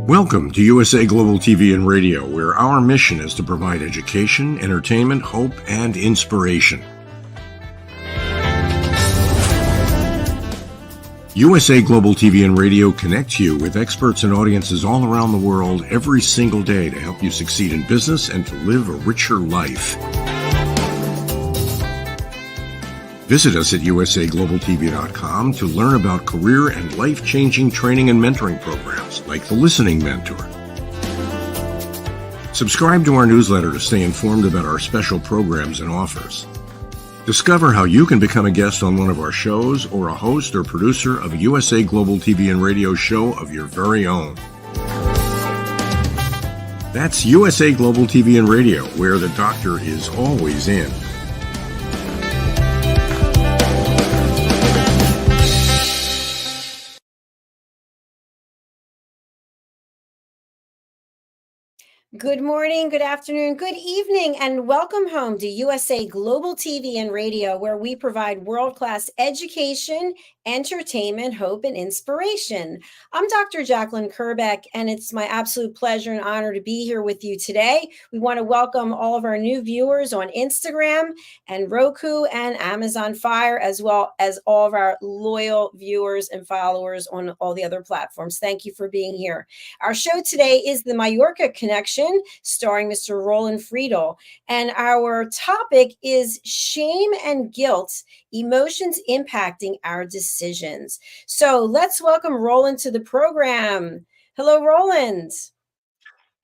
Welcome to USA Global TV and Radio, where our mission is to provide education, entertainment, hope, and inspiration. USA Global TV and Radio connects you with experts and audiences all around the world every single day to help you succeed in business and to live a richer life. Visit us at usaglobaltv.com to learn about career and life-changing training and mentoring programs like the Listening Mentor. Subscribe to our newsletter to stay informed about our special programs and offers. Discover how you can become a guest on one of our shows or a host or producer of a USA Global TV and Radio show of your very own. That's USA Global TV and Radio, where the doctor is always in. Good morning, good afternoon, good evening, and welcome home to USA Global TV and Radio, where we provide world-class education, entertainment, hope, and inspiration. I'm Dr. Jacalyn-Kerbeck, and it's my absolute pleasure and honor to be here with you today. We want to welcome all of our new viewers on Instagram and Roku and Amazon Fire, as well as all of our loyal viewers and followers on all the other platforms. Thank you for being here. Our show today is the Mallorca Connection, starring Mr. Roland-Friedl. And our topic is shame and guilt, emotions impacting our decisions. So let's welcome Roland to the program. Hello, Roland.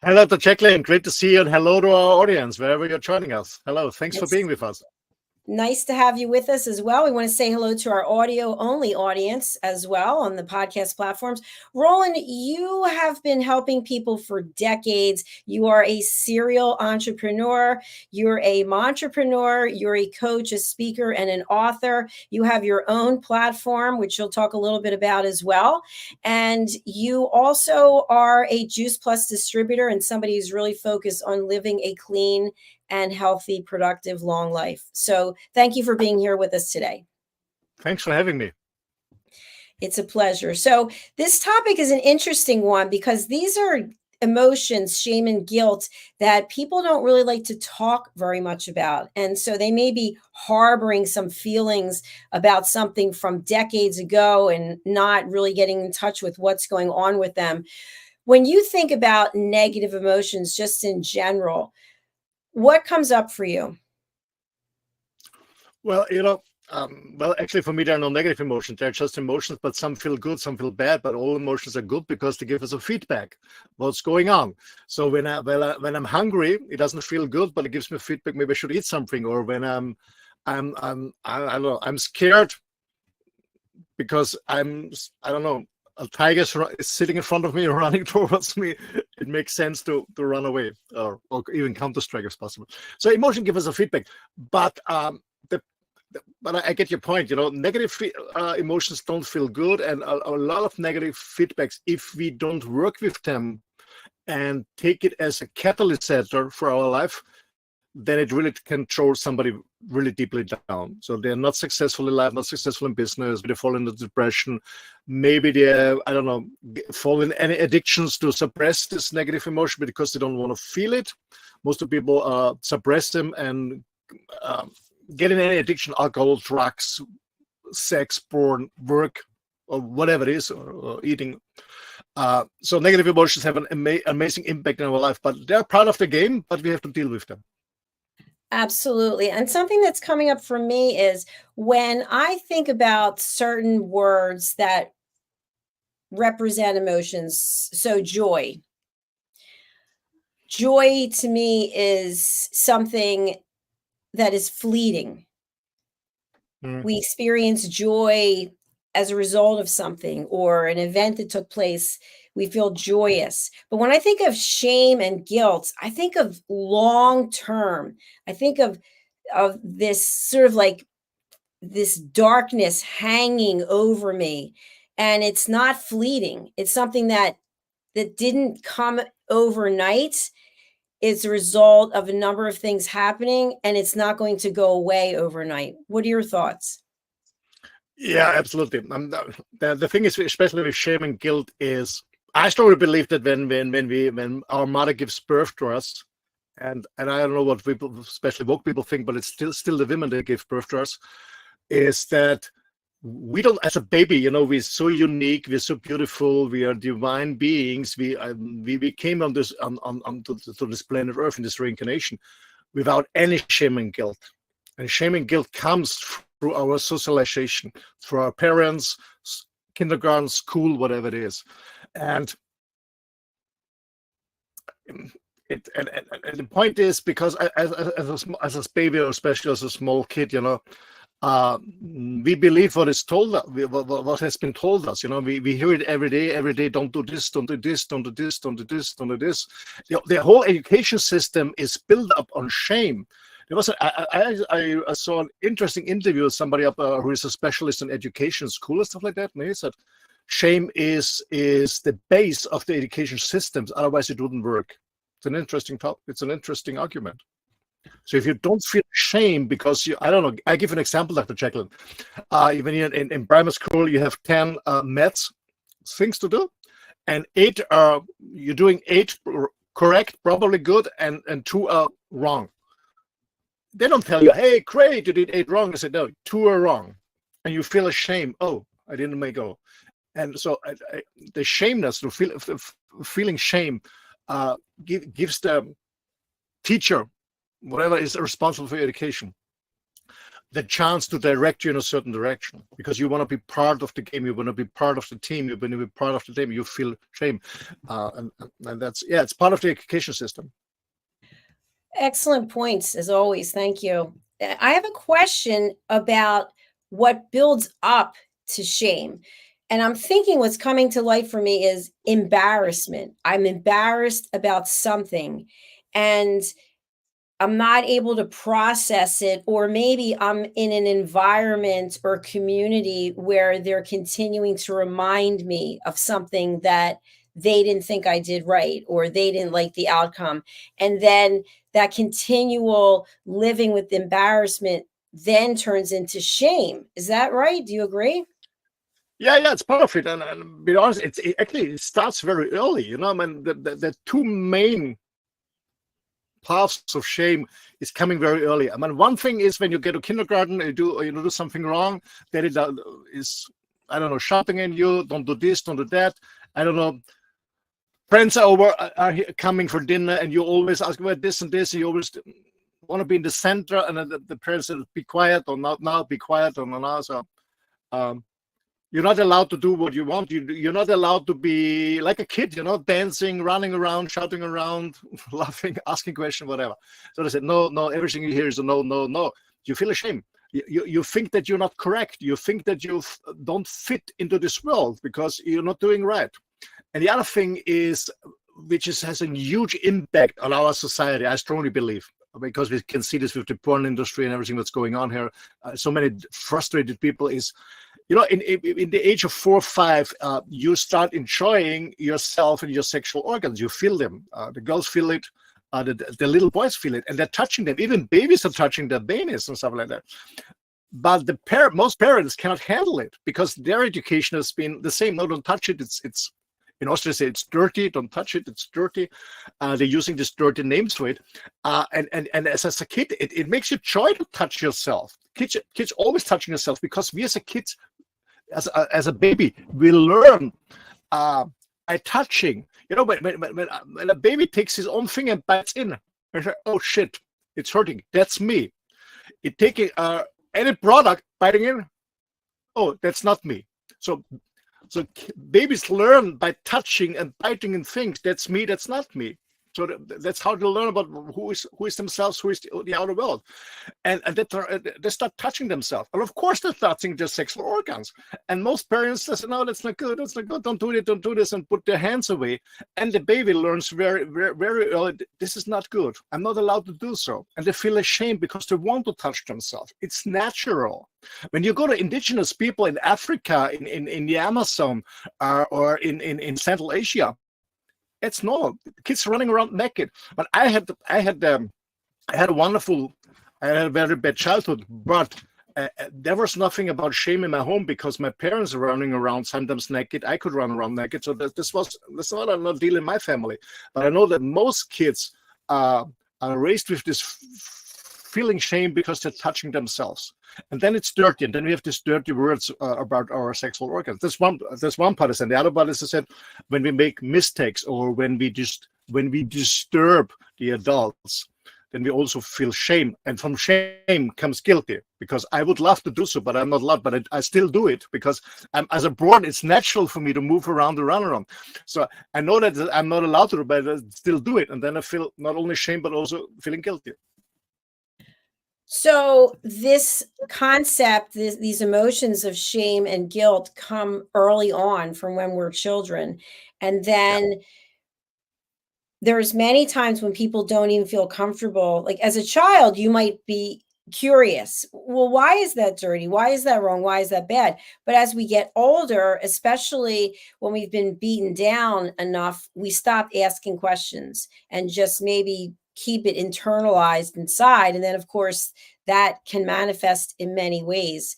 Hello, Dr. Jacalyn. Great to see you, and hello to our audience, wherever you're joining us. Hello, thanks for being with us. Nice to have you with us as well. We want to say hello to our audio-only audience as well on the podcast platforms. Roland, you have been helping people for decades. You are a serial entrepreneur. You're a entrepreneur. You're a coach, a speaker, and an author. You have your own platform, which you'll talk a little bit about as well. And you also are a Juice Plus distributor and somebody who's really focused on living a clean and healthy, productive, long life. So thank you for being here with us today. Thanks for having me. It's a pleasure. So this topic is an interesting one because these are emotions, shame and guilt, that people don't really like to talk very much about. And so they may be harboring some feelings about something from decades ago and not really getting in touch with what's going on with them. When you think about negative emotions, just in general, what comes up for you? Well, actually for me, there are no negative emotions. They're just emotions, but some feel good, some feel bad, but all emotions are good because they give us a feedback. What's going on? So when I'm hungry, it doesn't feel good, but it gives me feedback. Maybe I should eat something. Or when I don't know, I'm scared because I don't know, a tiger is sitting in front of me or running towards me. It makes sense to run away or even counter-strike if possible. So emotion gives us a feedback, but but I get your point. You know, negative emotions don't feel good, and a lot of negative feedbacks, if we don't work with them and take it as a catalyst for our life, then it really can throw somebody really deeply down. So they're not successful in life, not successful in business, they fall into depression. Maybe they, I don't know, fall in any addictions to suppress this negative emotion because they don't want to feel it. Most of the people suppress them and get in any addiction, alcohol, drugs, sex, porn, work, or whatever it is, or eating. So negative emotions have an amazing impact in our life, but they're part of the game, but we have to deal with them. Absolutely. And something that's coming up for me is when I think about certain words that represent emotions. So joy. Joy to me is something that is fleeting. We experience joy as a result of something or an event that took place. We feel joyous. But when I think of shame and guilt, I think of long term. I think of this sort of like this darkness hanging over me. And it's not fleeting. It's something that didn't come overnight. It's a result of a number of things happening, and it's not going to go away overnight. What are your thoughts? Yeah, absolutely. The thing is, especially with shame and guilt, is I strongly believe that when our mother gives birth to us, and I don't know what people, especially woke people, think, but it's still the women that give birth to us, is that we don't, as a baby, we're so unique, we're so beautiful, we are divine beings. We came on this to this planet Earth in this reincarnation without any shame and guilt. And shame and guilt comes through our socialization, through our parents, kindergarten, school, whatever it is. And the point is, because as a baby, or especially as a small kid, we believe what is told us, what has been told us. We hear it every day. Don't do this, don't do this, don't do this, don't do this, don't do this. The whole education system is built up on shame. There was I saw an interesting interview with somebody up who is a specialist in education, school and stuff like that, and he said shame is the base of the education systems. Otherwise, it wouldn't work. It's an interesting topic. It's an interesting argument. So if you don't feel shame because I don't know, I give an example, Dr. Jacalyn. Even in primary school, you have 10 maths things to do, and 8 are, you're doing 8 correct, probably good, and 2 are wrong. They don't tell you, hey, great, you did 8 wrong. They say, no, 2 are wrong. And you feel ashamed. Oh, I didn't make go. And so the shameness, the feeling shame, gives the teacher, whatever is responsible for education, the chance to direct you in a certain direction, because you want to be part of the game, you want to be part of the team, you want to be part of the team, you feel shame. And that's, it's part of the education system. Excellent points, as always. Thank you. I have a question about what builds up to shame. And I'm thinking what's coming to light for me is embarrassment. I'm embarrassed about something, and I'm not able to process it, or maybe I'm in an environment or community where they're continuing to remind me of something that they didn't think I did right, or they didn't like the outcome. And then that continual living with embarrassment then turns into shame. Is that right? Do you agree? Yeah, it's part of it. And be honest, it starts very early. I mean, the 2 main paths of shame is coming very early. I mean, one thing is when you get to kindergarten, you do something wrong, that it is, I don't know, shouting at you, don't do this, don't do that. I don't know, friends are coming for dinner, and you always ask about this and this, and you always want to be in the center, and then the parents say, be quiet, or not now, be quiet, or now. So you're not allowed to do what you want. You're not allowed to be like a kid, dancing, running around, shouting around, laughing, asking questions, whatever. So they said, no, everything you hear is a no. You feel ashamed. You think that you're not correct. You think that you don't fit into this world because you're not doing right. And the other thing is, which has a huge impact on our society, I strongly believe, because we can see this with the porn industry and everything that's going on here. So many frustrated people is, in the age of 4 or 5, you start enjoying yourself and your sexual organs. You feel them. The girls feel it. The little boys feel it, and they're touching them. Even babies are touching their penis and stuff like that. But most parents cannot handle it because their education has been the same. No, don't touch it. It's in Austria, say it's dirty. Don't touch it. It's dirty. They're using these dirty names for it. And as a kid, it makes you joy to touch yourself. Kids always touching yourself, because we as a kids, as a baby, we learn by touching. When a baby takes his own finger and bites in, I say, oh shit, it's hurting. That's me. It taking any product, biting in, oh, that's not me. So babies learn by touching and biting in things. That's me, that's not me. So that's how they learn about who is themselves, who is the outer world, and they start touching themselves. And of course, they're touching their sexual organs. And most parents say, "No, that's not good. That's not good. Don't do it. Don't do this," and put their hands away. And the baby learns very, very, very early, this is not good. I'm not allowed to do so. And they feel ashamed because they want to touch themselves. It's natural. When you go to indigenous people in Africa, in the Amazon, or in Central Asia, it's normal. Kids running around naked. But I had a very bad childhood. But there was nothing about shame in my home because my parents were running around sometimes naked. I could run around naked. So this not a deal in my family. But I know that most kids are raised with this feeling shame because they're touching themselves. And then it's dirty. And then we have these dirty words about our sexual organs. That's one part. And the other part is, I said, when we make mistakes or when we disturb the adults, then we also feel shame. And from shame comes guilty, because I would love to do so, but I'm not allowed. But I still do it because as a born, it's natural for me to move around and run around. So I know that I'm not allowed to, but I still do it. And then I feel not only shame, but also feeling guilty. So this concept, these emotions of shame and guilt come early on from when we're children. And then there's many times when people don't even feel comfortable. Like as a child, you might be curious. Well, why is that dirty? Why is that wrong? Why is that bad? But as we get older, especially when we've been beaten down enough, we stop asking questions and just maybe keep it internalized inside. And then, of course, that can manifest in many ways.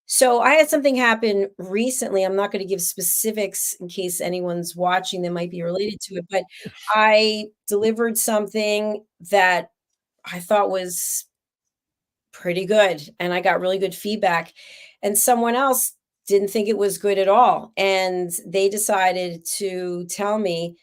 So I had something happen recently. I'm not going to give specifics in case anyone's watching that might be related to it, but I delivered something that I thought was pretty good, and I got really good feedback. And someone else didn't think it was good at all. And they decided to tell me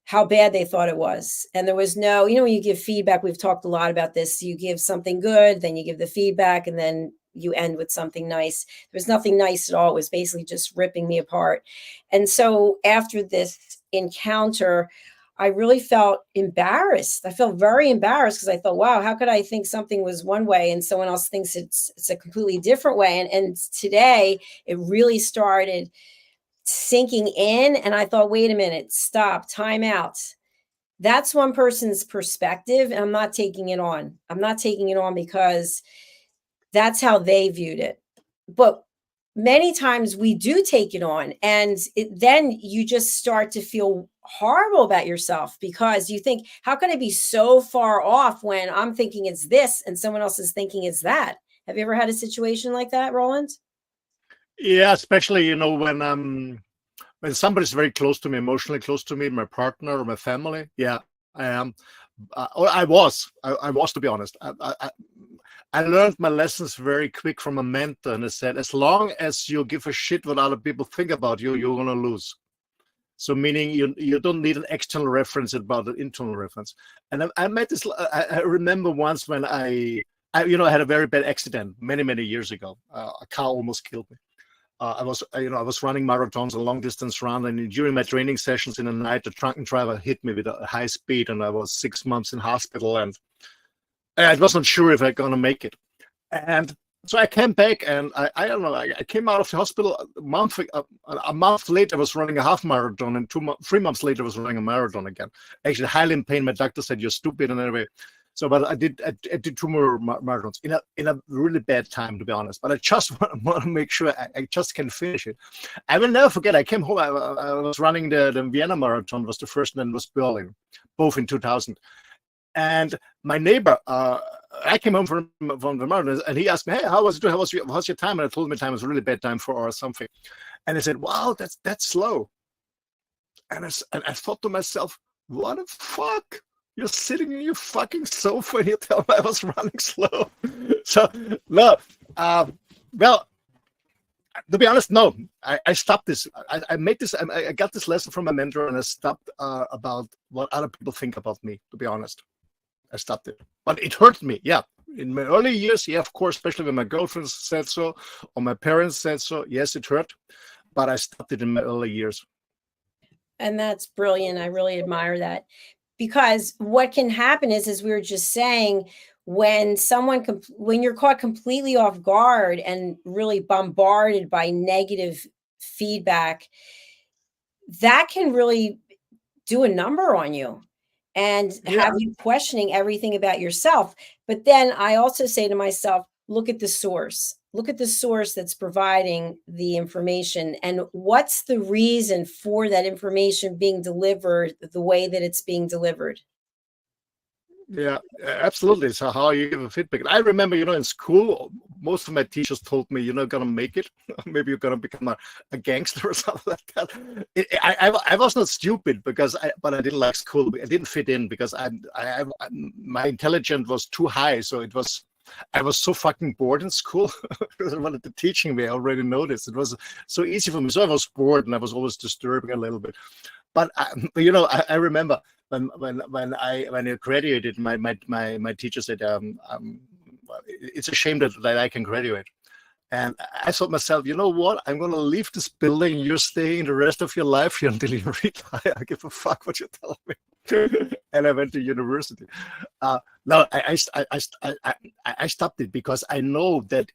how bad they thought it was. And there was no, when you give feedback, we've talked a lot about this. You give something good, then you give the feedback, and then you end with something nice. There was nothing nice at all. It was basically just ripping me apart. And so after this encounter, I really felt embarrassed. I felt very embarrassed because I thought, wow, how could I think something was one way and someone else thinks it's a completely different way? And today it really started sinking in. And I thought, wait a minute, stop, time out. That's one person's perspective. And I'm not taking it on. I'm not taking it on because that's how they viewed it. But many times we do take it on, and then you just start to feel horrible about yourself because you think, how can I be so far off when I'm thinking it's this and someone else is thinking it's that? Have you ever had a situation like that, Roland? Yeah, especially, when somebody's very close to me, emotionally close to me, my partner or my family. Yeah, I am. Or I was, to be honest. I learned my lessons very quick from a mentor, and I said, as long as you give a shit what other people think about you, you're gonna lose. So meaning you don't need an external reference about an internal reference. And I met this. I remember once when I had a very bad accident many years ago. A car almost killed me. I was running marathons, a long distance run, and during my training sessions in the night, the drunken driver hit me with a high speed, and I was 6 months in hospital, and I wasn't sure if I'm gonna make it. And so I came back, and I don't know. I came out of the hospital a month later. I was running a half marathon, and 3 months later, I was running a marathon again. Actually, highly in pain. My doctor said, "You're stupid," and anyway. So, but I did 2 more marathons in a really bad time, to be honest. But I just want to make sure I just can finish it. I will never forget. I came home. I was running the Vienna Marathon. Was the first, and then was Berlin, both in 2000. And my neighbor, I came home from the marathon, and he asked me, "Hey, how was it? How's your time?" And I told him my time was a really bad time, 4 hours something. And he said, "Wow, that's slow." And I thought to myself, "What the fuck? You're sitting in your fucking sofa and you tell me I was running slow." So no, well, to be honest, no. I stopped this. I made this. I got this lesson from my mentor, and I stopped about what other people think about me. To be honest, I stopped it. But it hurt me. Yeah, in my early years, yeah, of course, especially when my girlfriend said so or my parents said so. Yes, it hurt, but I stopped it in my early years. And that's brilliant. I really admire that. Because what can happen is, as we were just saying, when you're caught completely off guard and really bombarded by negative feedback, that can really do a number on you and have you questioning everything about yourself. But then I also say to myself, look at the source. Look at the source that's providing the information, and what's the reason for that information being delivered the way that it's being delivered. Yeah, absolutely. So how you give a feedback. I remember, in school, most of my teachers told me, you're not going to make it. Maybe you're going to become a gangster or something like that. I was not stupid but I didn't like school. I didn't fit in because my intelligence was too high. So I was so fucking bored in school because I wanted to teaching me. I already noticed it was so easy for me. So I was bored and I was always disturbing a little bit. But I remember when I graduated, my teacher said, it's a shame that I can graduate. And I thought myself, you know what? I'm going to leave this building. You're staying the rest of your life here until you retire. I give a fuck what you tell me. And I went to university. No, I stopped it because I know that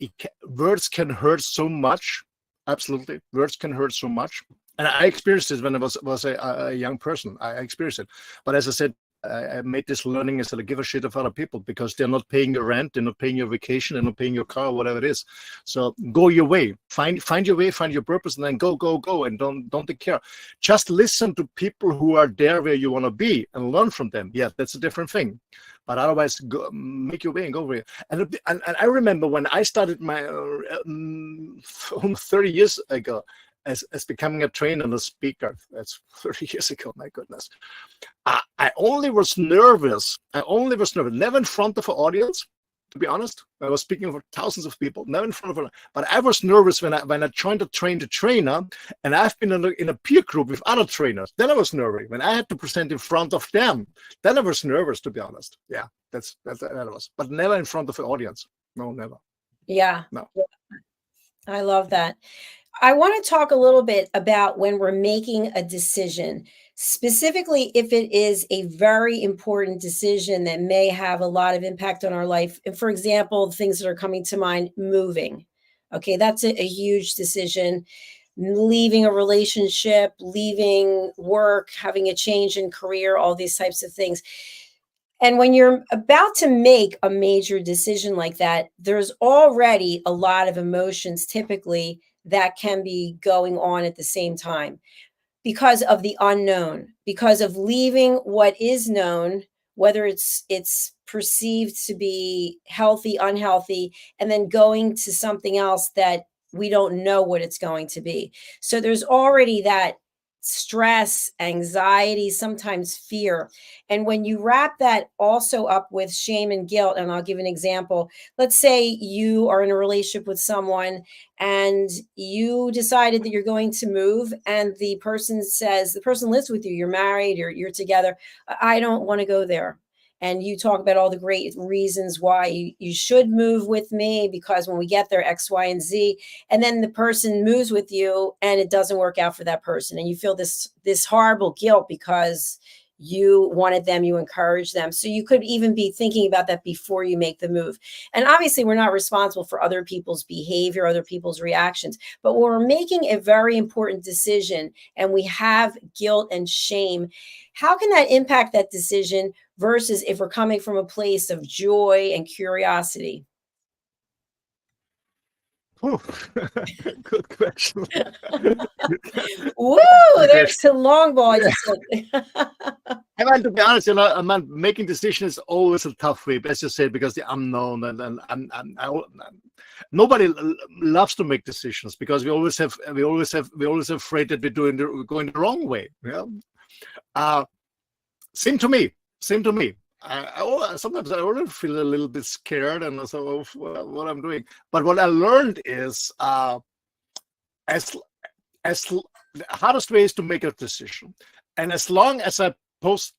words can hurt so much. Absolutely, words can hurt so much. And I experienced it when I was a young person. I experienced it. But as I said, I made this learning is that I give a shit of other people because they're not paying your rent, they're not paying your vacation, they're not paying your car, whatever it is. So go your way, find your way, find your purpose, and then go, and don't take care. Just listen to people who are there where you want to be and learn from them. Yeah, that's a different thing. But otherwise, go, make your way and go over it. And I remember when I started my 30 years ago, as becoming a trainer and a speaker. That's 30 years ago, my goodness. I only was nervous. Never in front of an audience, to be honest. I was speaking for thousands of people, never in front of an. But I was nervous when I tried to train the trainer, and I've been in a peer group with other trainers. Then I was nervous. When I had to present in front of them, then I was nervous, to be honest. Yeah, that was. But never in front of an audience. No, never. Yeah. No. I love that. I want to talk a little bit about when we're making a decision, specifically if it is a very important decision that may have a lot of impact on our life. And for example, things that are coming to mind, moving. Okay, that's a huge decision. Leaving a relationship, leaving work, having a change in career, all these types of things. And when you're about to make a major decision like that, there's already a lot of emotions typically that can be going on at the same time because of the unknown, because of leaving what is known, whether it's perceived to be healthy, unhealthy, and then going to something else that we don't know what it's going to be. So there's already that stress, anxiety, sometimes fear. And when you wrap that also up with shame and guilt, and I'll give an example. Let's say you are in a relationship with someone and you decided that you're going to move, and the person lives with you, you're married, you're together. I don't want to go there. And you talk about all the great reasons why you should move with me, because when we get there, X, Y, and Z, and then the person moves with you and it doesn't work out for that person. And you feel this horrible guilt because you wanted them, you encouraged them. So you could even be thinking about that before you make the move. And obviously we're not responsible for other people's behavior, other people's reactions, but when we're making a very important decision and we have guilt and shame, how can that impact that decision versus if we're coming from a place of joy and curiosity? Oh, good question. Woo! There's a long ball. I just said. I mean, to be honest, making decisions is always a tough way, as you said, because the unknown and nobody loves to make decisions because we always afraid that we're going the wrong way. Yeah. Same to me. Sometimes I already feel a little bit scared and so what I'm doing. But what I learned is as the hardest way is to make a decision, and as long as I postpone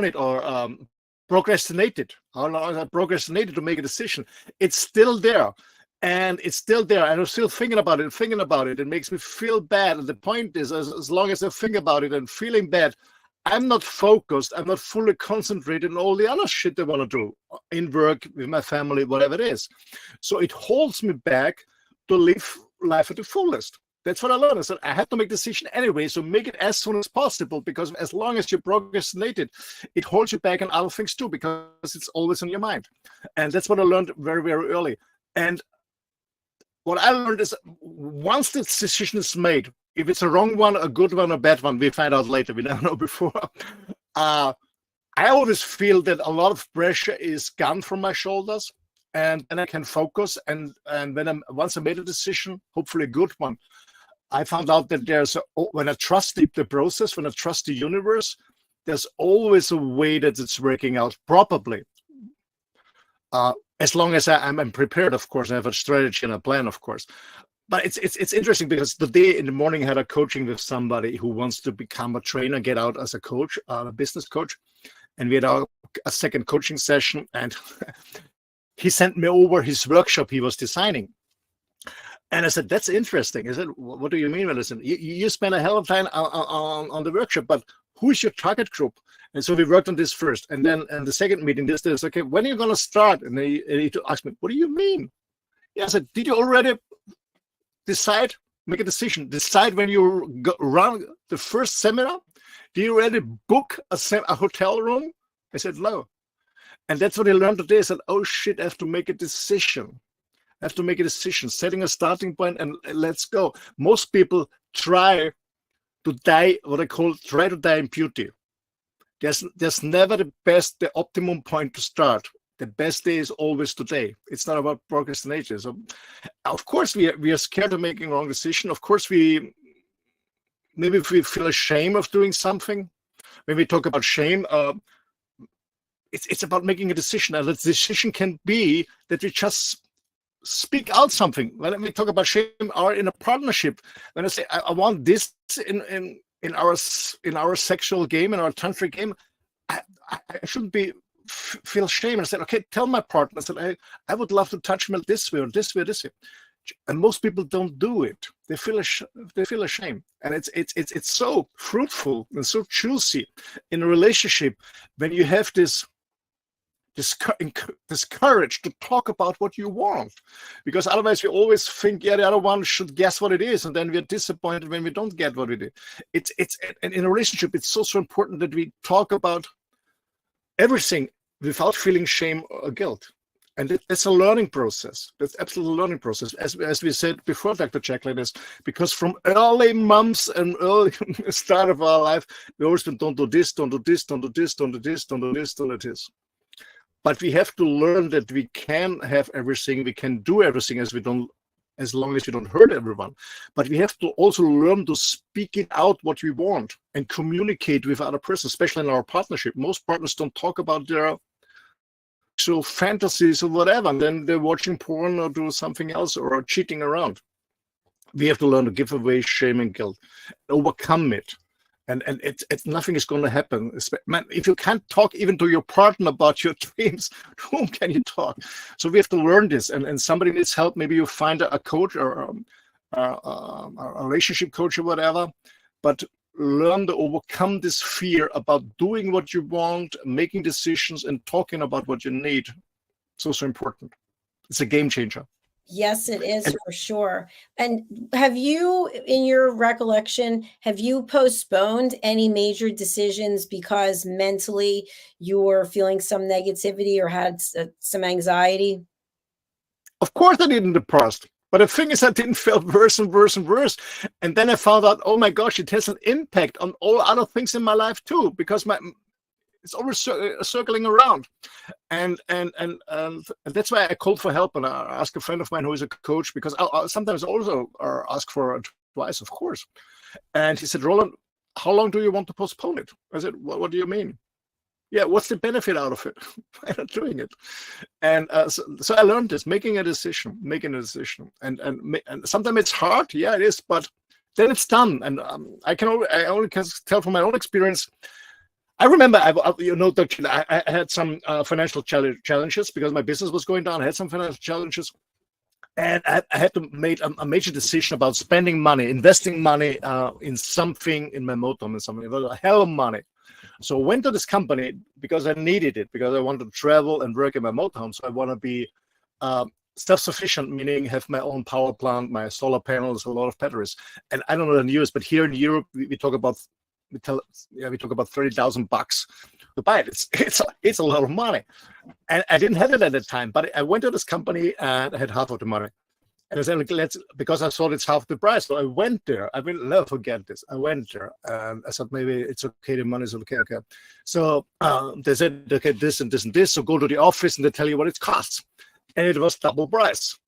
it or procrastinate it, how long as I procrastinated to make a decision, it's still there. And it's still there, and I'm still thinking about it. It makes me feel bad. And the point is, as long as I think about it and feeling bad, I'm not focused. I'm not fully concentrated on all the other shit I want to do in work, with my family, whatever it is. So it holds me back to live life at the fullest. That's what I learned. I said I have to make a decision anyway, so make it as soon as possible, because as long as you procrastinate it holds you back on other things too, because it's always on your mind. And that's what I learned very, very early. And what I learned is once the decision is made, if it's a wrong one, a good one, a bad one, we find out later. We never know before. I always feel that a lot of pressure is gone from my shoulders. and then I can focus. And when once I made a decision, hopefully a good one, I found out that when I trust the process, when I trust the universe, there's always a way that it's working out properly. As long as I'm prepared, of course, I have a strategy and a plan, of course. But it's interesting because today in the morning I had a coaching with somebody who wants to become a trainer, get out as a coach, a business coach. And we had a second coaching session, and he sent me over his workshop he was designing. And I said, that's interesting. I said, what do you mean? Well, listen, you spend a hell of time on the workshop, but who is your target group? And so we worked on this first. And then in the second meeting, this is, okay, when are you going to start? And he asked me, what do you mean? Yeah, I said, did you already decide, make a decision, decide when you run the first seminar? Do you already book a hotel room? I said, no. And that's what I learned today. I said, oh shit, I have to make a decision. I have to make a decision, setting a starting point, and let's go. Most people try to die, what I call try to die in beauty. There's never the optimum point to start. The best day is always today. It's not about procrastination. So, of course, we are scared of making a wrong decision. Of course, maybe if we feel ashamed of doing something. When we talk about shame, it's about making a decision. And the decision can be that we just speak out something. When we talk about shame, or in a partnership, when I say I want this in our sexual game, in our tantric game, I shouldn't feel shame. I said, okay, tell my partner. I said, I would love to touch him this way or this way, this way. And most people don't do it. They feel ashamed, and it's so fruitful and so juicy in a relationship when you have this courage to talk about what you want, because otherwise we always think, yeah, the other one should guess what it is, and then we're disappointed when we don't get what it is. And in a relationship, it's so important that we talk about everything without feeling shame or guilt. And it's a learning process. That's absolutely a learning process. As we said before, Dr. Jacalyn, is because from early months and early start of our life, we always been, don't do this, don't do this, don't do this, don't do this, don't do this, don't do this. But we have to learn that we can have everything, we can do everything as long as we don't hurt everyone. But we have to also learn to speak it out what we want and communicate with other persons, especially in our partnership. Most partners don't talk about their sexual fantasies or whatever, and then they're watching porn or do something else or cheating around. We have to learn to give away shame and guilt, overcome it. And nothing is going to happen. Man, if you can't talk even to your partner about your dreams, whom can you talk? So we have to learn this, and somebody needs help. Maybe you find a coach or a relationship coach or whatever, but learn to overcome this fear about doing what you want, making decisions, and talking about what you need. So important. It's a game changer. Yes, it is, for sure. And have you, in your recollection, have you postponed any major decisions because mentally you were feeling some negativity or had some anxiety? Of course I did in the past. But the thing is, I didn't feel worse and worse and worse. And then I found out, oh my gosh, it has an impact on all other things in my life too, because it's always circling around. And that's why I called for help, and I asked a friend of mine who is a coach, because I'll sometimes also ask for advice, of course. And he said, Roland, how long do you want to postpone it? I said, what do you mean? Yeah, what's the benefit out of it? Why not doing it? And so I learned this, making a decision. And sometimes it's hard, yeah, it is, but then it's done. And I only can tell from my own experience. I remember, I had some financial challenges because my business was going down. I had some financial challenges, and I had to make a major decision about spending money, investing money in something in my motorhome, and something. It was a hell of money. So I went to this company because I needed it, because I wanted to travel and work in my motorhome. So I want to be self-sufficient, meaning have my own power plant, my solar panels, a lot of batteries. And I don't know in the US, but here in Europe, we talk about $30,000 to buy it. It's a lot of money, and I didn't have it at the time. But I went to this company and I had half of the money, and I said, because I thought it's half the price. So I went there. I will never forget this. I went there and I said, maybe it's okay. The money's okay. So they said, okay, this and this and this. So go to the office and they tell you what it costs. and it was double price.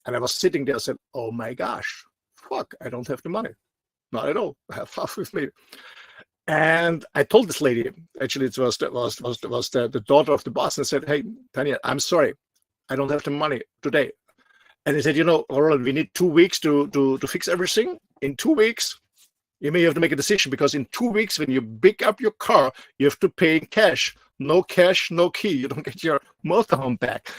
And I was sitting there, I said, oh my gosh, fuck, I don't have the money. Not at all. I have half with me. And I told this lady, actually, it was the daughter of the boss, and I said, hey, Tanya, I'm sorry, I don't have the money today. And they said, you know, Roland, we need 2 weeks to fix everything. In 2 weeks, you may have to make a decision, because in 2 weeks, when you pick up your car, you have to pay in cash. No cash, no key. You don't get your motorhome back.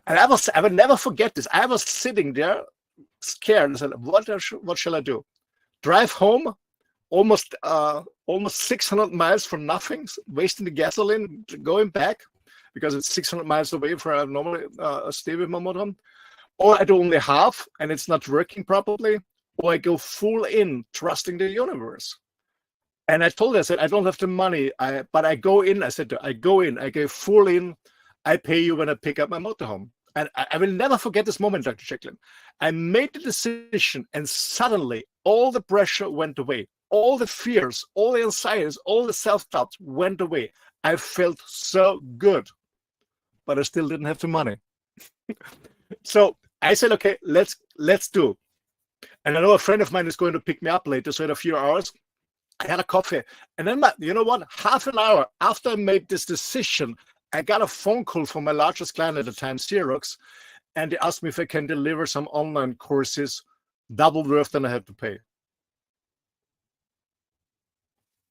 And I will never forget this. I was sitting there scared and said, what shall I do? Drive home almost 600 miles for nothing, wasting the gasoline, going back, because it's 600 miles away from I normally stay with my motorhome. Or I do only half and it's not working properly, or I go full in, trusting the universe. And I told her, I said, I don't have the money, but I go in. I said, I go in, I go full in. I pay you when I pick up my motorhome. And I will never forget this moment, Dr. Jacalyn. I made the decision, and suddenly all the pressure went away. All the fears, all the anxieties, all the self-doubts went away. I felt so good, but I still didn't have the money. So I said, okay, let's do. And I know a friend of mine is going to pick me up later, so in a few hours, I had a coffee. And then, you know what, half an hour after I made this decision, I got a phone call from my largest client at the time, Xerox, and they asked me if I can deliver some online courses, double worth than I had to pay.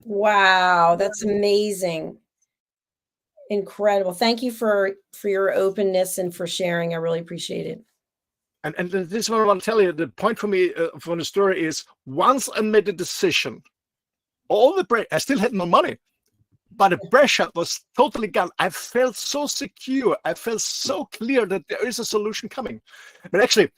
Wow, that's amazing. Incredible. Thank you for your openness and for sharing. I really appreciate it. And this is what I want to tell you. The point for me from the story is, once I made the decision, I still had no money, but the pressure was totally gone. I felt so secure. I felt so clear that there is a solution coming. But actually,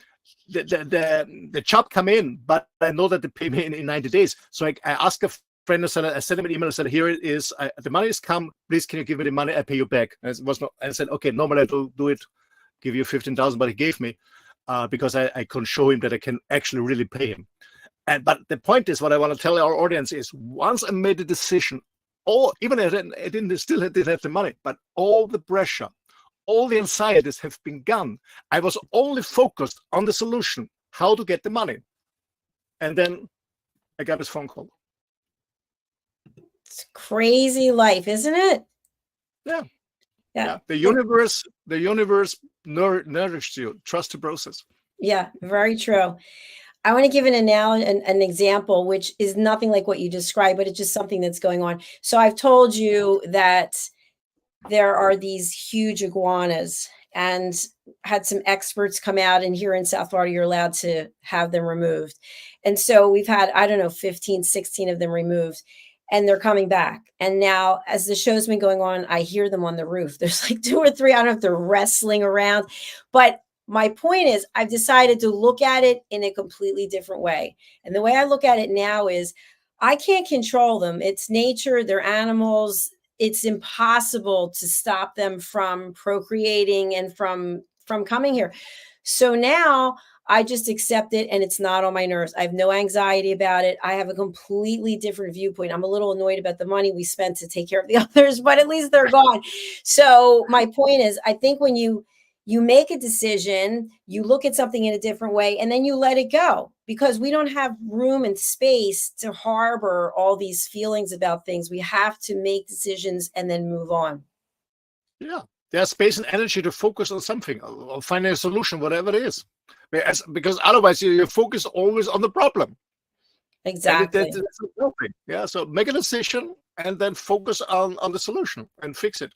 the job come in, but I know that they pay me in 90 days. So I asked a friend, I sent him an email, I said, here it is, the money has come, please can you give me the money, I pay you back. And I said, okay, normally I do it, give you 15,000, but he gave me, because I couldn't show him that I can actually really pay him. But the point is, what I want to tell our audience is, once I made the decision, even I still didn't have the money, but all the pressure, all the anxieties have been gone. I was only focused on the solution, how to get the money. And then I got this phone call. It's crazy life, isn't it? Yeah. The universe nourishes you. Trust the process. Yeah, very true. I want to give an example, which is nothing like what you described, but it's just something that's going on. So I've told you that there are these huge iguanas, and had some experts come out, and here in South Florida, you're allowed to have them removed. And so we've had, I don't know, 15, 16 of them removed, and they're coming back. And now, as the show's been going on, I hear them on the roof. There's like 2 or 3. I don't know if they're wrestling around, but my point is, I've decided to look at it in a completely different way. And the way I look at it now is, I can't control them. It's nature, they're animals. It's impossible to stop them from procreating and from coming here. So now I just accept it, and it's not on my nerves. I have no anxiety about it. I have a completely different viewpoint. I'm a little annoyed about the money we spent to take care of the others, but at least they're gone. So my point is, I think when you make a decision, you look at something in a different way, and then you let it go, because we don't have room and space to harbor all these feelings about things. We have to make decisions and then move on. Yeah, there's space and energy to focus on something, or find a solution, whatever it is. Because otherwise you focus always on the problem. Exactly. Yeah, so make a decision and then focus on the solution and fix it.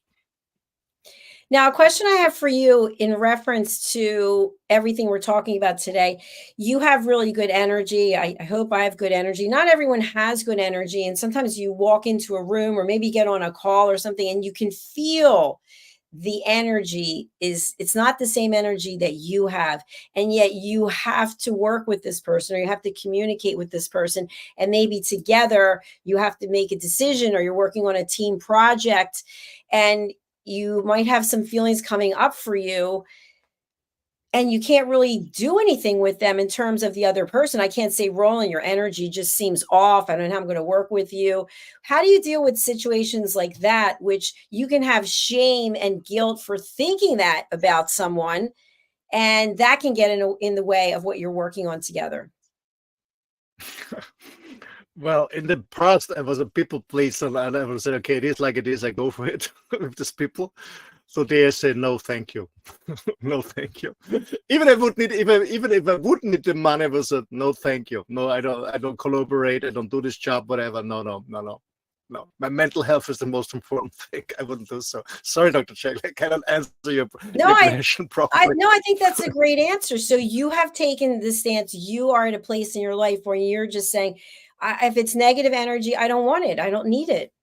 Now, a question I have for you in reference to everything we're talking about today. You have really good energy. I hope I have good energy. Not everyone has good energy. And sometimes you walk into a room or maybe get on a call or something, and you can feel the energy it's not the same energy that you have. And yet you have to work with this person, or you have to communicate with this person. And maybe together you have to make a decision, or you're working on a team project, and you might have some feelings coming up for you, and you can't really do anything with them in terms of the other person. I can't say, Roland, your energy just seems off. I don't know how I'm going to work with you. How do you deal with situations like that, which you can have shame and guilt for thinking that about someone, and that can get in the way of what you're working on together. Well, in the past, I was a people pleaser, and I would say, okay, it is like it is. I go for it with these people. So they say, no, thank you, no, thank you. Even if I would need, even if I would need the money, I would say, no, thank you. No, I don't collaborate. I don't do this job, whatever. No. My mental health is the most important thing. I wouldn't do so. Sorry, Dr. Jacalyn, I cannot answer your question properly. I think that's a great answer. So you have taken the stance. You are at a place in your life where you're just saying, if it's negative energy, I don't want it. I don't need it.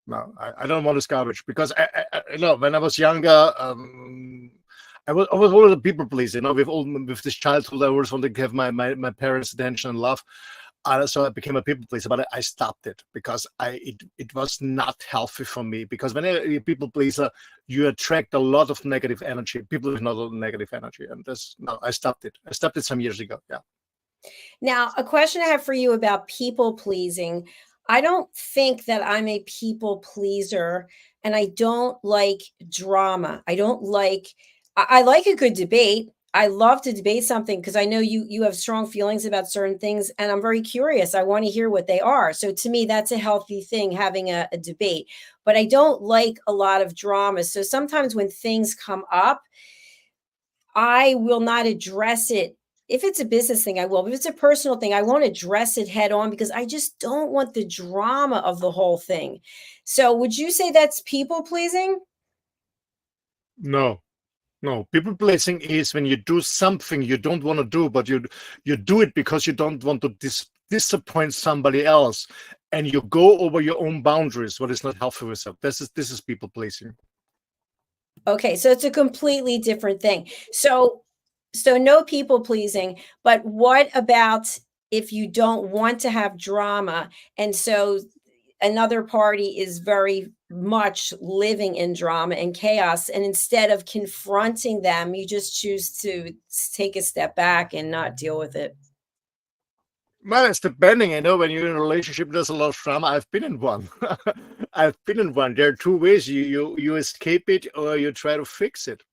No, I don't want this garbage, because I when I was younger, I was always a people pleaser. With this childhood, I always wanted to have my parents' attention and love. So I became a people pleaser, but I stopped it because it was not healthy for me. Because when you're a people pleaser, you attract a lot of negative energy. People with not a lot of negative energy, and I stopped it. I stopped it some years ago. Yeah. Now, a question I have for you about people pleasing. I don't think that I'm a people pleaser, and I don't like drama. I like a good debate. I love to debate something because I know you have strong feelings about certain things, and I'm very curious. I want to hear what they are. So to me, that's a healthy thing, having a debate. But I don't like a lot of drama. So sometimes when things come up, I will not address it. If it's a business thing, I will. If it's a personal thing, I won't address it head on because I just don't want the drama of the whole thing. So would you say that's people pleasing? No. People pleasing is when you do something you don't want to do, but you do it because you don't want to disappoint somebody else, and you go over your own boundaries, what is not healthy for yourself. This is people pleasing. Okay, so it's a completely different thing. So no people pleasing, but what about if you don't want to have drama, and so another party is very much living in drama and chaos, and instead of confronting them, you just choose to take a step back and not deal with it? Well, it's depending. When you're in a relationship, there's a lot of drama. I've been in one. There are two ways: you escape it, or you try to fix it.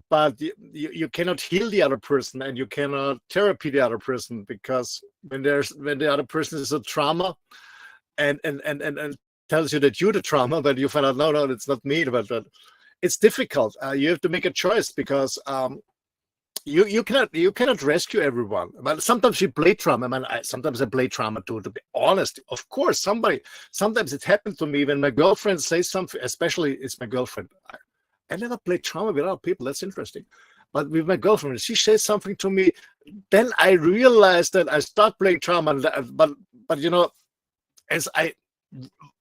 But you cannot heal the other person, and you cannot therapy the other person, because when the other person is a trauma and tells you that you're the trauma, but you find out, no, it's not me. But it's difficult. You have to make a choice, because you cannot rescue everyone. But sometimes you play trauma. Sometimes I play trauma too, to be honest. Of course, sometimes it happened to me when my girlfriend says something, especially it's my girlfriend. I never played trauma with other people. That's interesting. But with my girlfriend, she says something to me, then I realized that I start playing trauma. But as I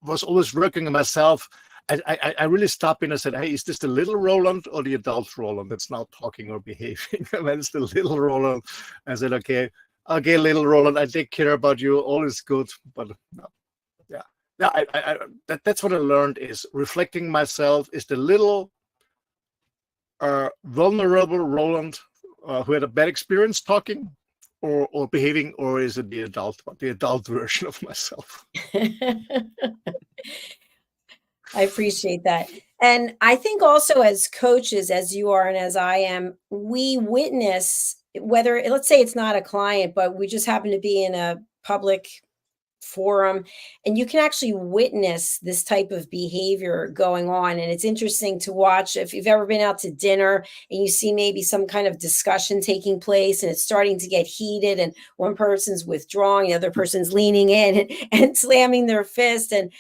was always working on myself, I really stopped in and said, hey, is this the little Roland or the adult Roland that's now talking or behaving? When it's the little Roland, I said, okay, little Roland, I take care about you. All is good. But no. Yeah. That's what I learned, is reflecting myself is the little vulnerable Roland who had a bad experience talking or behaving, or is it the adult version of myself? I appreciate that. And I think also, as coaches, as you are and as I am, we witness, whether, let's say it's not a client, but we just happen to be in a public forum, and you can actually witness this type of behavior going on. And it's interesting to watch. If you've ever been out to dinner and you see maybe some kind of discussion taking place and it's starting to get heated, and one person's withdrawing, the other person's leaning in and slamming their fist. And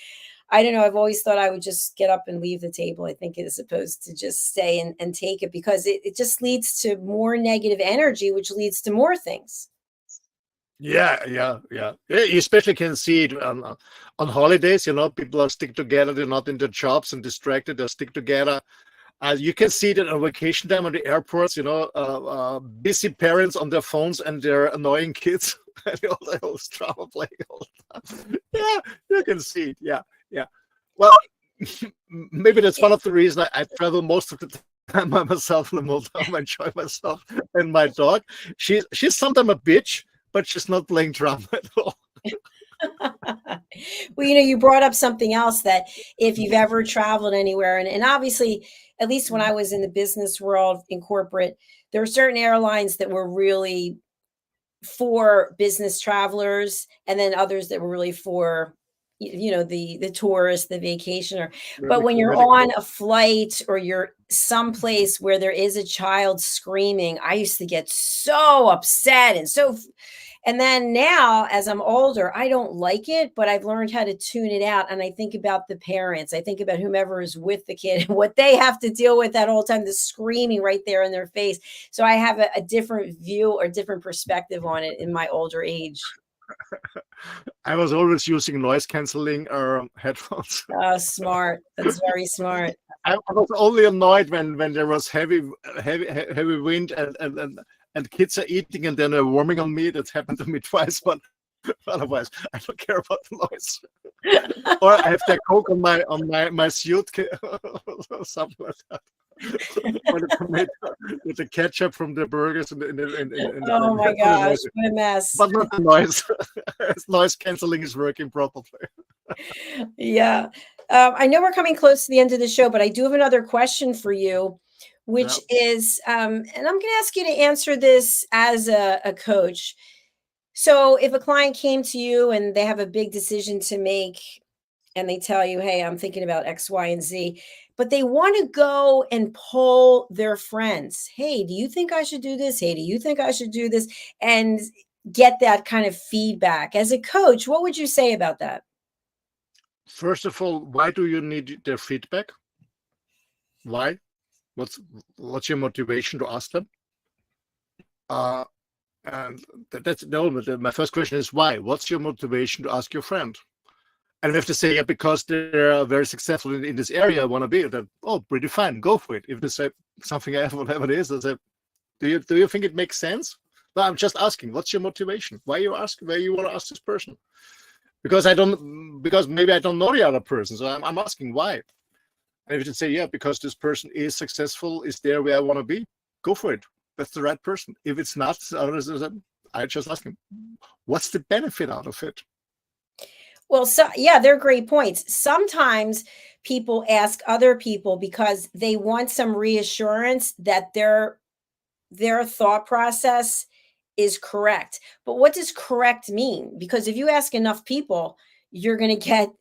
I don't know, I've always thought I would just get up and leave the table, I think, as opposed to just stay and take it, because it just leads to more negative energy, which leads to more things. Yeah. You especially can see it on holidays. People are stick together. They're not in their jobs and distracted. They stick together. You can see that on vacation time on the airports. Busy parents on their phones and their annoying kids. And all the whole drama playing all the time. Yeah, you can see it. Yeah. Well, maybe that's one of the reasons I travel most of the time by myself in the motel. I enjoy myself and my dog. She's sometimes a bitch, but she's not playing drama at all. Well, you brought up something else that if you've ever traveled anywhere, and obviously, at least when I was in the business world in corporate, there are certain airlines that were really for business travelers, and then others that were really for the tourist, the vacationer. But when you're on a flight or you're someplace where there is a child screaming, I used to get so upset and then now, as I'm older, I don't like it, but I've learned how to tune it out. And I think about the parents. I think about whomever is with the kid and what they have to deal with that whole time, the screaming right there in their face. So I have a different view or different perspective on it in my older age. I was always using noise canceling headphones. Oh, smart. That's very smart. I was only annoyed when there was heavy wind and kids are eating and then they're warming on me. That's happened to me twice, but otherwise I don't care about the noise. Or I have that Coke on my suit, something like that. Or the tomato with the ketchup from the burgers and oh my gosh, what a mess. But not the noise. Noise canceling is working properly. Yeah. I know we're coming close to the end of the show, but I do have another question for you, which is, and I'm going to ask you to answer this as a coach. So if a client came to you and they have a big decision to make and they tell you, hey, I'm thinking about X, Y, and Z, but they want to go and poll their friends. Hey, do you think I should do this? Hey, do you think I should do this? And get that kind of feedback. As a coach, what would you say about that? First of all, why do you need their feedback? Why? What's your motivation to ask them? And that's my first question is why? What's your motivation to ask your friend? And we have to say, yeah, because they're very successful in this area, I want to be that. Oh, pretty fine, go for it. If they say something else, whatever it is, I say, do you think it makes sense? But I'm just asking, what's your motivation? Why you ask? Why you want to ask this person? Because maybe I don't know the other person, so I'm asking why. And if you say, yeah, because this person is successful, is there where I want to be, go for it. That's the right person. If it's not, I just ask him, what's the benefit out of it? Well, yeah, they're great points. Sometimes people ask other people because they want some reassurance that their thought process is correct. But what does correct mean? Because if you ask enough people, you're going to get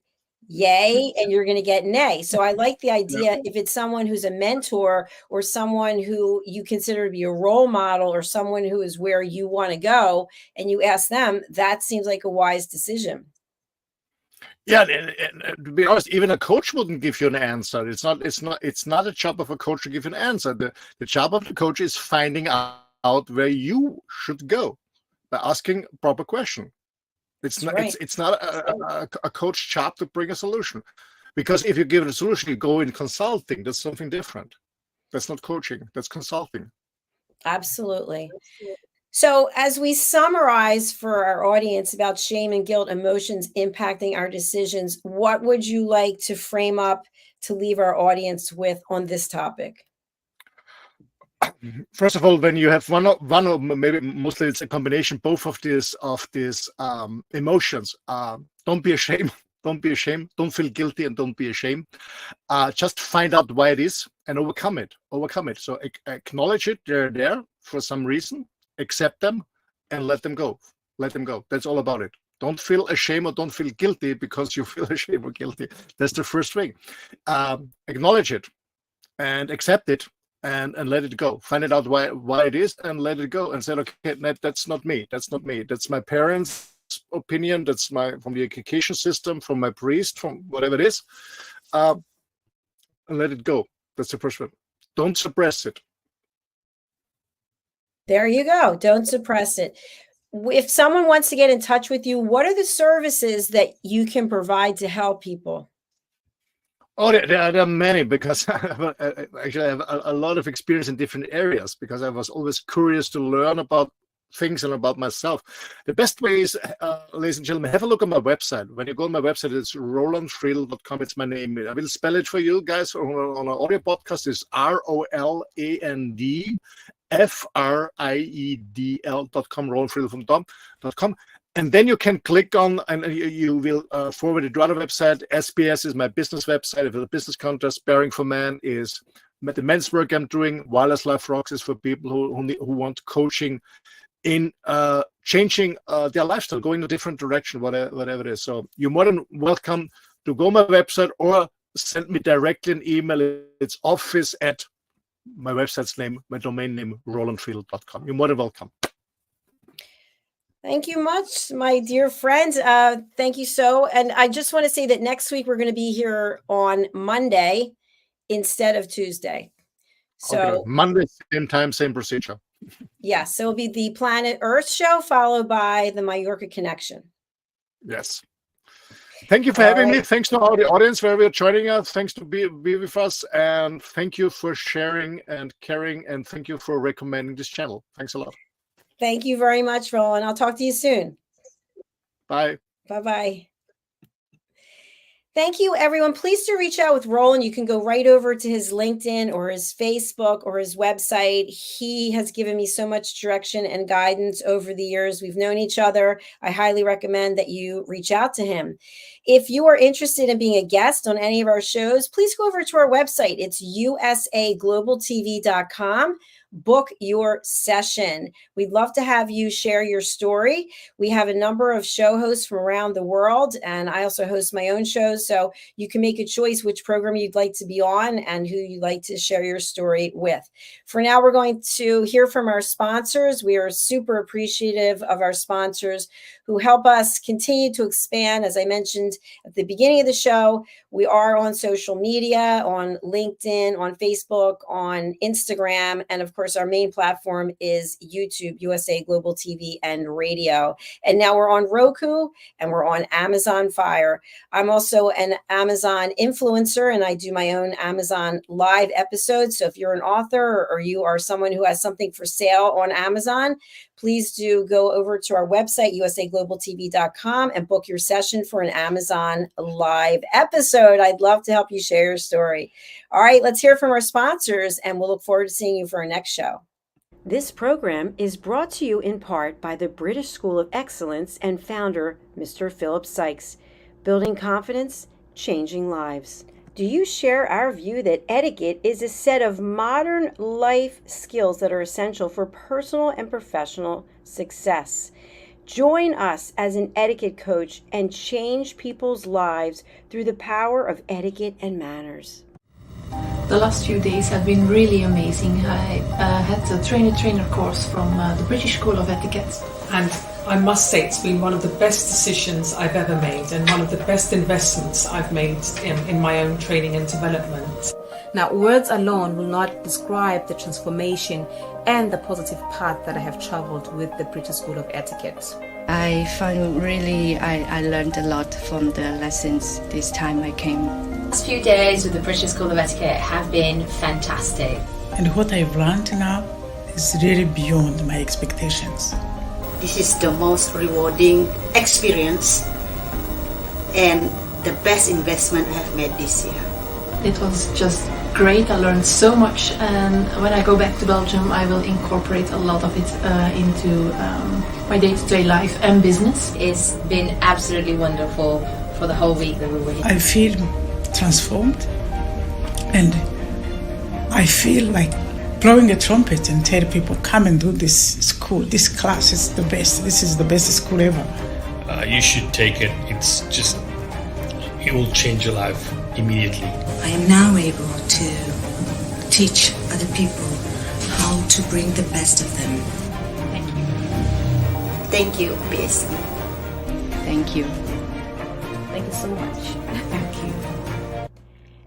yay and you're going to get nay. So I like the idea if it's someone who's a mentor or someone who you consider to be a role model or someone who is where you want to go and you ask them, that seems like a wise decision. Yeah, and to be honest, even a coach wouldn't give you an answer. It's not a job of a coach to give an answer. The job of the coach is finding out where you should go by asking a proper question. It's not a coach job to bring a solution, because if you give it a solution, you go in consulting. That's something different. That's not coaching. That's consulting. Absolutely. So as we summarize for our audience about shame and guilt emotions impacting our decisions, what would you like to frame up to leave our audience with on this topic? First of all, when you have one or maybe mostly it's a combination, both of these emotions, don't be ashamed. Don't be ashamed. Don't feel guilty and don't be ashamed. Just find out why it is and overcome it. So acknowledge it. They're there for some reason. Accept them and let them go. That's all about it. Don't feel ashamed or don't feel guilty because you feel ashamed or guilty. That's the first thing. Acknowledge it and accept it and let it go. Find it out why it is and let it go and say, okay, that's not me. That's my parents' opinion. That's from the education system, from my priest, from whatever it is. And let it go. That's the first one. Don't suppress it. There you go. Don't suppress it. If someone wants to get in touch with you, what are the services that you can provide to help people? Oh, there are many, because actually I have a lot of experience in different areas, because I was always curious to learn about things and about myself. The best way is, ladies and gentlemen, have a look at my website. When you go on my website, it's roland-friedl.com. It's my name. I will spell it for you guys on an audio podcast. It's ROLAND FRIEDL.com, roland-friedl.com. And then you can click on, and you will forward it to other website. SBS is my business website. If it's a business contest, Bearing for Man is the men's work I'm doing. Wireless Life Rocks is for people who want coaching in changing their lifestyle, going in a different direction, whatever it is. So you're more than welcome to go on my website or send me directly an email. It's office at my website's name, my domain name, roland-friedl.com. You're more than welcome. Thank you much, my dear friend. Thank you so. And I just want to say that next week we're going to be here on Monday instead of Tuesday. So okay. Monday, same time, same procedure. Yes, so it'll be the Planet Earth show followed by the Mallorca Connection. Yes. Thank you for having me. Thanks to all the audience for joining us. Thanks to be with us. And thank you for sharing and caring. And thank you for recommending this channel. Thanks a lot. Thank you very much, Roland. I'll talk to you soon. Bye. Bye-bye. Thank you, everyone. Please do reach out with Roland. You can go right over to his LinkedIn or his Facebook or his website. He has given me so much direction and guidance over the years. We've known each other. I highly recommend that you reach out to him. If you are interested in being a guest on any of our shows, please go over to our website. It's usaglobaltv.com. Book your session. We'd love to have you share your story. We have a number of show hosts from around the world, and I also host my own shows. So you can make a choice which program you'd like to be on and who you'd like to share your story with. For now, we're going to hear from our sponsors. We are super appreciative of our sponsors who help us continue to expand. As I mentioned at the beginning of the show, we are on social media, on LinkedIn, on Facebook, on Instagram, and of course, our main platform is YouTube, USA Global TV and Radio. And now we're on Roku and we're on Amazon Fire. I'm also an Amazon influencer and I do my own Amazon live episodes. So if you're an author or you are someone who has something for sale on Amazon, please do go over to our website, usaglobaltv.com, and book your session for an Amazon live episode. I'd love to help you share your story. All right, let's hear from our sponsors, and we'll look forward to seeing you for our next show. This program is brought to you in part by the British School of Excellence and founder, Mr. Philip Sykes. Building confidence, changing lives. Do you share our view that etiquette is a set of modern life skills that are essential for personal and professional success? Join us as an etiquette coach and change people's lives through the power of etiquette and manners. The last few days have been really amazing. I had a trainer course from the British School of Etiquette. And I must say it's been one of the best decisions I've ever made and one of the best investments I've made in my own training and development. Now, words alone will not describe the transformation and the positive path that I have traveled with the British School of Etiquette. I found I learned a lot from the lessons this time I came. The last few days with the British School of Etiquette have been fantastic. And what I've learned now is really beyond my expectations. This is the most rewarding experience and the best investment I have made this year. It was just great. I learned so much, and when I go back to Belgium I will incorporate a lot of it into my day-to-day life and business. It's been absolutely wonderful for the whole week that we were here. I feel transformed and I feel like blowing a trumpet and tell people, come and do this school. This class is the best. This is the best school ever. You should take it. It will change your life immediately. I am now able to teach other people how to bring the best of them. Thank you. Thank you, BSC. Thank you. Thank you so much. Thank you.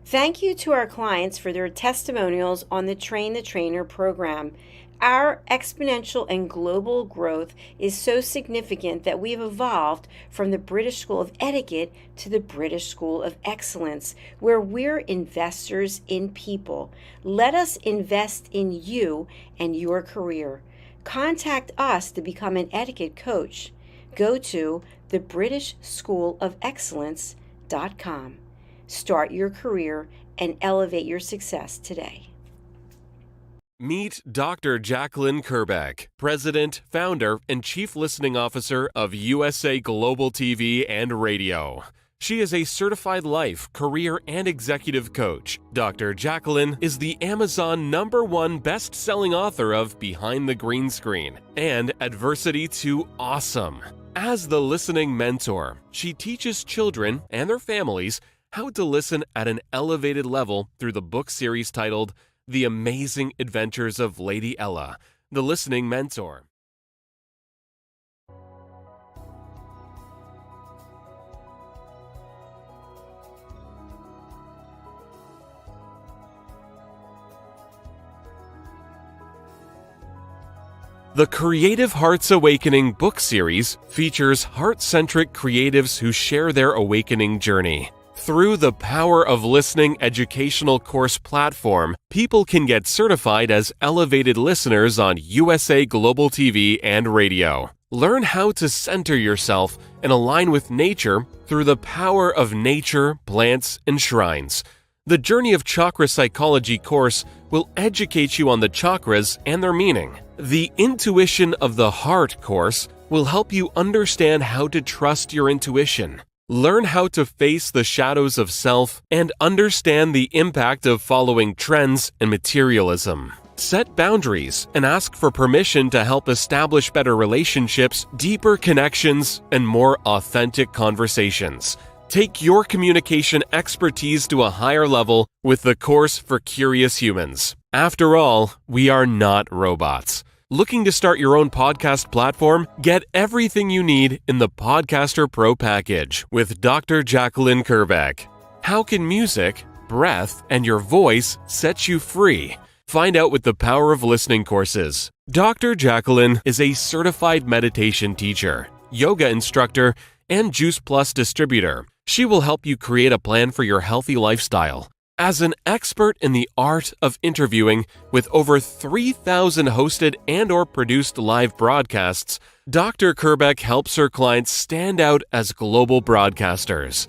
Thank you to our clients for their testimonials on the Train the Trainer program. Our exponential and global growth is so significant that we've evolved from the British School of Etiquette to the British School of Excellence, where we're investors in people. Let us invest in you and your career. Contact us to become an etiquette coach. Go to thebritishschoolofexcellence.com. Start your career and elevate your success today. Meet Dr. Jacalyn-Kerbeck, President, Founder, and Chief Listening Officer of USA Global TV and Radio. She is a certified life, career, and executive coach. Dr. Jacalyn is the Amazon #1 best-selling author of Behind the Green Screen and Adversity to Awesome. As the listening mentor, she teaches children and their families how to listen at an elevated level through the book series titled The Amazing Adventures of Lady Ella, the Listening Mentor. The Creative Hearts Awakening book series features heart-centric creatives who share their awakening journey. Through the Power of Listening educational course platform, people can get certified as elevated listeners on USA Global TV and Radio. Learn how to center yourself and align with nature through the power of nature, plants, and shrines. The Journey of Chakra Psychology course will educate you on the chakras and their meaning. The Intuition of the Heart course will help you understand how to trust your intuition. Learn how to face the shadows of self and understand the impact of following trends and materialism. Set boundaries and ask for permission to help establish better relationships, deeper connections, and more authentic conversations. Take your communication expertise to a higher level with the course for curious humans. After all, we are not robots. Looking to start your own podcast platform? Get everything you need in the Podcaster Pro package with Dr. Jacalyn-Kerbeck. How can music, breath, and your voice set you free? Find out with the Power of Listening courses. Dr. Jacalyn is a certified meditation teacher, yoga instructor, and Juice Plus distributor. She will help you create a plan for your healthy lifestyle. As an expert in the art of interviewing with over 3,000 hosted and/or produced live broadcasts, Dr. Kerbeck helps her clients stand out as global broadcasters.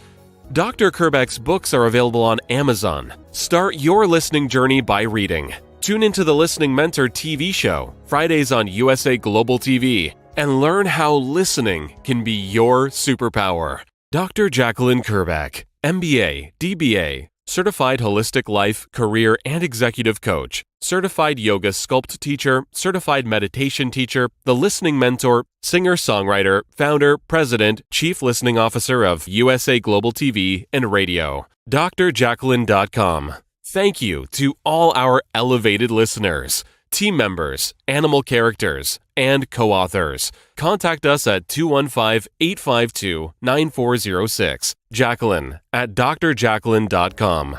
Dr. Kerbeck's books are available on Amazon. Start your listening journey by reading. Tune into the Listening Mentor TV show, Fridays on USA Global TV, and learn how listening can be your superpower. Dr. Jacalyn-Kerbeck, MBA, DBA, Certified Holistic Life, Career, and Executive Coach, Certified Yoga Sculpt Teacher, Certified Meditation Teacher, The Listening Mentor, Singer-Songwriter, Founder, President, Chief Listening Officer of USA Global TV and Radio. drjacalyn.com. Thank you to all our elevated listeners, team members, animal characters, and co-authors. Contact us at 215-852-9406. Jacalyn at drjacalyn.com.